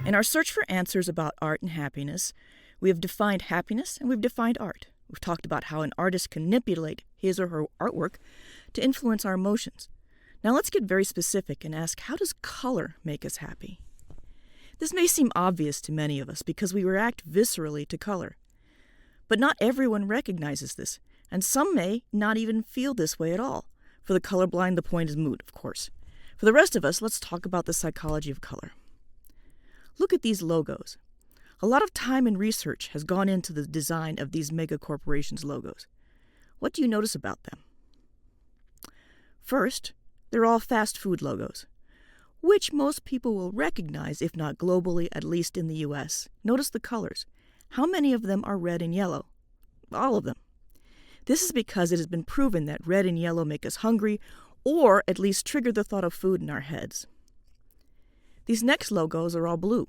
In our search for answers about art and happiness, we have defined happiness and we've defined art. We've talked about how an artist can manipulate his or her artwork to influence our emotions. Now let's get very specific and ask, how does color make us happy? This may seem obvious to many of us because we react viscerally to color. But not everyone recognizes this, and some may not even feel this way at all. For the colorblind, the point is moot, of course. For the rest of us, let's talk about the psychology of color. Look at these logos. A lot of time and research has gone into the design of these mega corporations' logos. What do you notice about them? First, they're all fast food logos, which most people will recognize, if not globally, at least in the US. Notice the colors. How many of them are red and yellow? All of them. This is because it has been proven that red and yellow make us hungry, or at least trigger the thought of food in our heads. These next logos are all blue.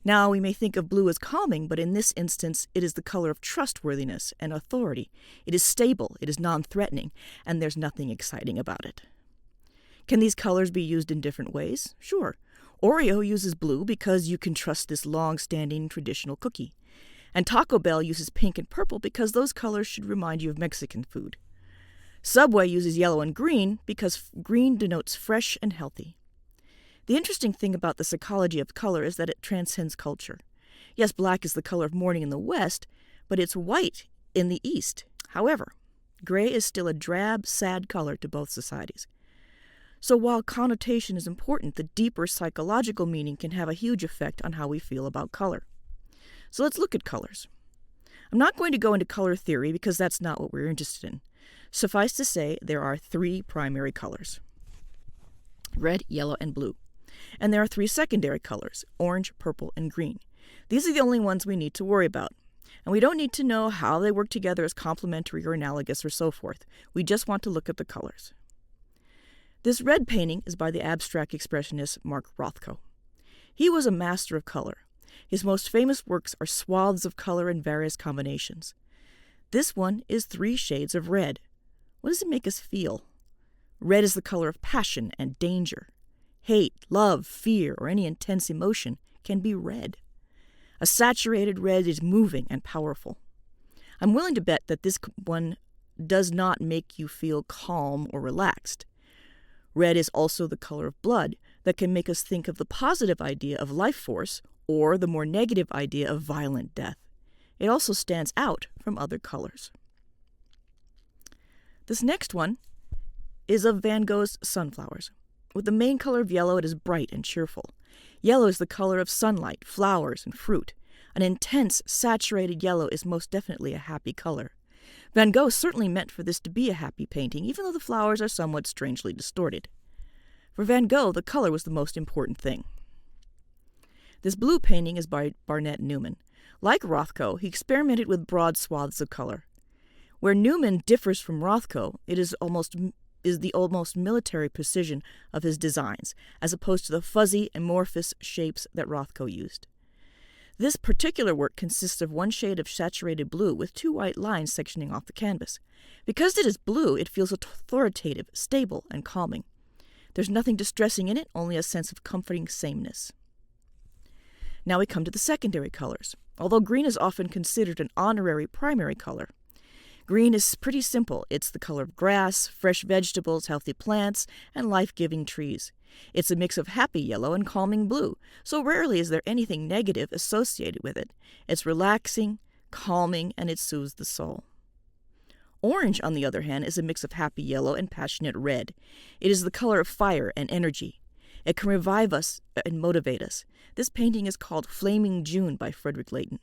Now, we may think of blue as calming, but in this instance, it is the color of trustworthiness and authority. It is stable, it is non-threatening, and there's nothing exciting about it. Can these colors be used in different ways? Sure. Oreo uses blue because you can trust this long-standing traditional cookie. And Taco Bell uses pink and purple because those colors should remind you of Mexican food. Subway uses yellow and green because green denotes fresh and healthy. The interesting thing about the psychology of color is that it transcends culture. Yes, black is the color of mourning in the West, but it's white in the East. However, gray is still a drab, sad color to both societies. So while connotation is important, the deeper psychological meaning can have a huge effect on how we feel about color. So let's look at colors. I'm not going to go into color theory because that's not what we're interested in. Suffice to say, there are 3 primary colors: red, yellow, and blue. And there are 3 secondary colors: orange, purple, and green. These are the only ones we need to worry about. And we don't need to know how they work together as complementary or analogous or so forth. We just want to look at the colors. This red painting is by the abstract expressionist Mark Rothko. He was a master of color. His most famous works are swaths of color in various combinations. This one is 3 shades of red. What does it make us feel? Red is the color of passion and danger. Hate, love, fear, or any intense emotion can be red. A saturated red is moving and powerful. I'm willing to bet that this one does not make you feel calm or relaxed. Red is also the color of blood that can make us think of the positive idea of life force or the more negative idea of violent death. It also stands out from other colors. This next one is of Van Gogh's Sunflowers. With the main color of yellow, it is bright and cheerful. Yellow is the color of sunlight, flowers, and fruit. An intense, saturated yellow is most definitely a happy color. Van Gogh certainly meant for this to be a happy painting, even though the flowers are somewhat strangely distorted. For Van Gogh, the color was the most important thing. This blue painting is by Barnett Newman. Like Rothko, he experimented with broad swaths of color. Where Newman differs from Rothko, it is the almost military precision of his designs, as opposed to the fuzzy, amorphous shapes that Rothko used. This particular work consists of 1 shade of saturated blue with 2 white lines sectioning off the canvas. Because it is blue, it feels authoritative, stable, and calming. There's nothing distressing in it, only a sense of comforting sameness. Now we come to the secondary colors. Although green is often considered an honorary primary color, green is pretty simple. It's the color of grass, fresh vegetables, healthy plants, and life-giving trees. It's a mix of happy yellow and calming blue, so rarely is there anything negative associated with it. It's relaxing, calming, and it soothes the soul. Orange, on the other hand, is a mix of happy yellow and passionate red. It is the color of fire and energy. It can revive us and motivate us. This painting is called Flaming June by Frederick Leighton.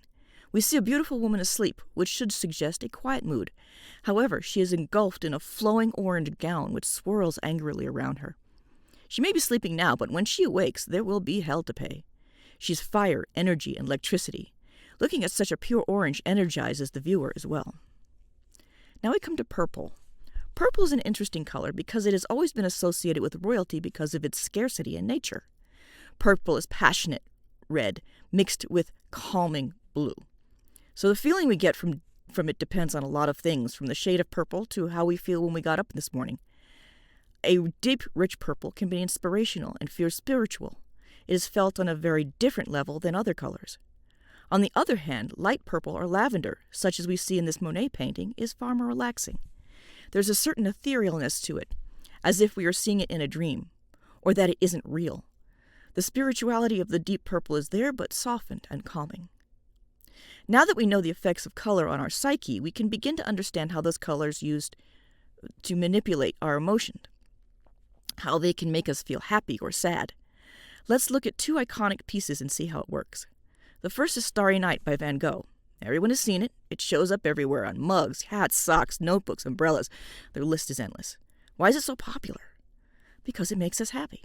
We see a beautiful woman asleep, which should suggest a quiet mood. However, she is engulfed in a flowing orange gown which swirls angrily around her. She may be sleeping now, but when she awakes, there will be hell to pay. She's fire, energy, and electricity. Looking at such a pure orange energizes the viewer as well. Now we come to purple. Purple is an interesting color because it has always been associated with royalty because of its scarcity in nature. Purple is passionate red, mixed with calming blue. So the feeling we get from it depends on a lot of things, from the shade of purple to how we feel when we got up this morning. A deep, rich purple can be inspirational and feel spiritual. It is felt on a very different level than other colors. On the other hand, light purple or lavender, such as we see in this Monet painting, is far more relaxing. There's a certain etherealness to it, as if we are seeing it in a dream, or that it isn't real. The spirituality of the deep purple is there, but softened and calming. Now that we know the effects of color on our psyche, we can begin to understand how those colors used to manipulate our emotions, how they can make us feel happy or sad. Let's look at two iconic pieces and see how it works. The first is Starry Night by Van Gogh. Everyone has seen it. It shows up everywhere on mugs, hats, socks, notebooks, umbrellas. The list is endless. Why is it so popular? Because it makes us happy.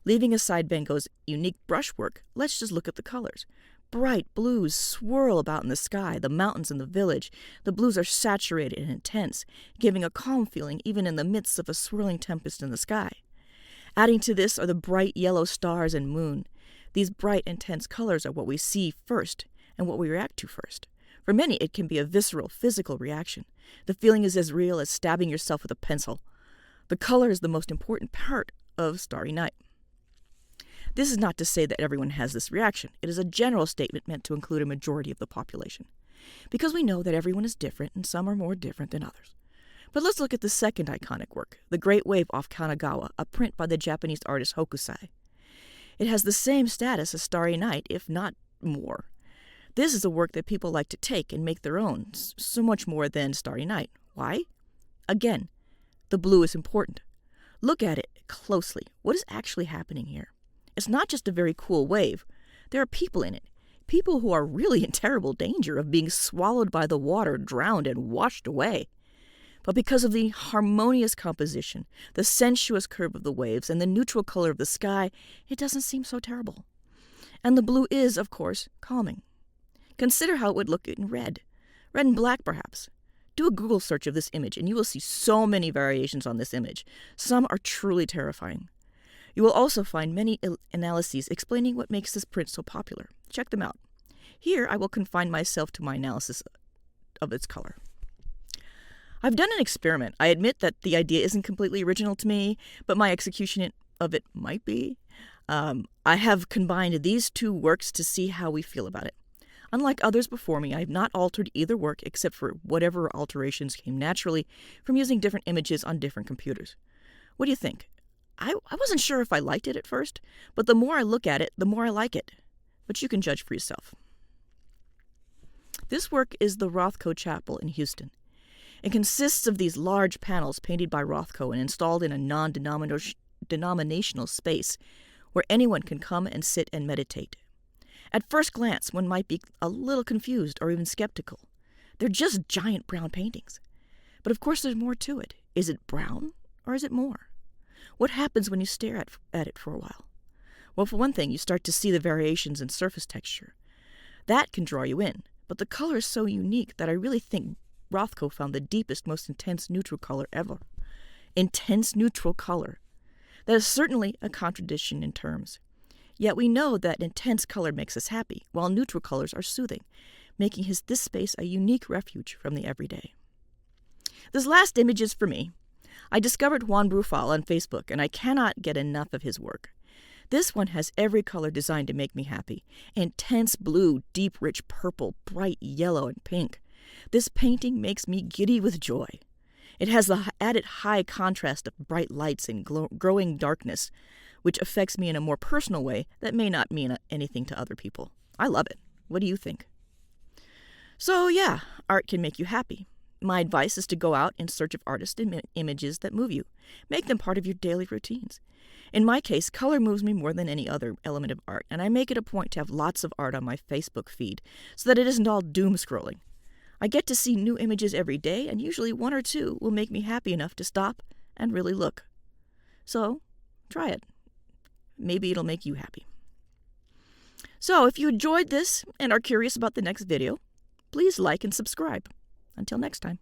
Leaving aside Van Gogh's unique brushwork, let's just look at the colors. Bright blues swirl about in the sky, the mountains and the village. The blues are saturated and intense, giving a calm feeling even in the midst of a swirling tempest in the sky. Adding to this are the bright yellow stars and moon. These bright, intense colors are what we see first and what we react to first. For many, it can be a visceral, physical reaction. The feeling is as real as stabbing yourself with a pencil. The color is the most important part of Starry Night. This is not to say that everyone has this reaction. It is a general statement meant to include a majority of the population, because we know that everyone is different and some are more different than others. But let's look at the second iconic work, The Great Wave off Kanagawa, a print by the Japanese artist Hokusai. It has the same status as Starry Night, if not more. This is a work that people like to take and make their own, so much more than Starry Night. Why? Again, the blue is important. Look at it closely. What is actually happening here? It's not just a very cool wave. There are people in it. People who are really in terrible danger of being swallowed by the water, drowned, and washed away. But because of the harmonious composition, the sensuous curve of the waves, and the neutral color of the sky, it doesn't seem so terrible. And the blue is, of course, calming. Consider how it would look in red. Red and black, perhaps. Do a Google search of this image, and you will see so many variations on this image. Some are truly terrifying. You will also find many analyses explaining what makes this print so popular. Check them out. Here, I will confine myself to my analysis of its color. I've done an experiment. I admit that the idea isn't completely original to me, but my execution of it might be. I have combined these two works to see how we feel about it. Unlike others before me, I have not altered either work except for whatever alterations came naturally from using different images on different computers. What do you think? I wasn't sure if I liked it at first, but the more I look at it, the more I like it. But you can judge for yourself. This work is the Rothko Chapel in Houston. It consists of these large panels painted by Rothko and installed in a non-denominational space where anyone can come and sit and meditate. At first glance, one might be a little confused or even skeptical. They're just giant brown paintings. But of course there's more to it. Is it brown or is it more? What happens when you stare at it for a while? Well, for one thing, you start to see the variations in surface texture. That can draw you in, but the color is so unique that I really think Rothko found the deepest, most intense neutral color ever. Intense neutral color. That is certainly a contradiction in terms. Yet we know that intense color makes us happy, while neutral colors are soothing, making this space a unique refuge from the everyday. This last image is for me. I discovered Juan Brufal on Facebook, and I cannot get enough of his work. This one has every color designed to make me happy. Intense blue, deep rich purple, bright yellow, and pink. This painting makes me giddy with joy. It has the added high contrast of bright lights and growing darkness, which affects me in a more personal way that may not mean anything to other people. I love it. What do you think? So yeah, art can make you happy. My advice is to go out in search of artist images that move you. Make them part of your daily routines. In my case, color moves me more than any other element of art, and I make it a point to have lots of art on my Facebook feed so that it isn't all doom scrolling. I get to see new images every day, and usually one or two will make me happy enough to stop and really look. So, try it. Maybe it'll make you happy. So, if you enjoyed this and are curious about the next video, please like and subscribe. Until next time.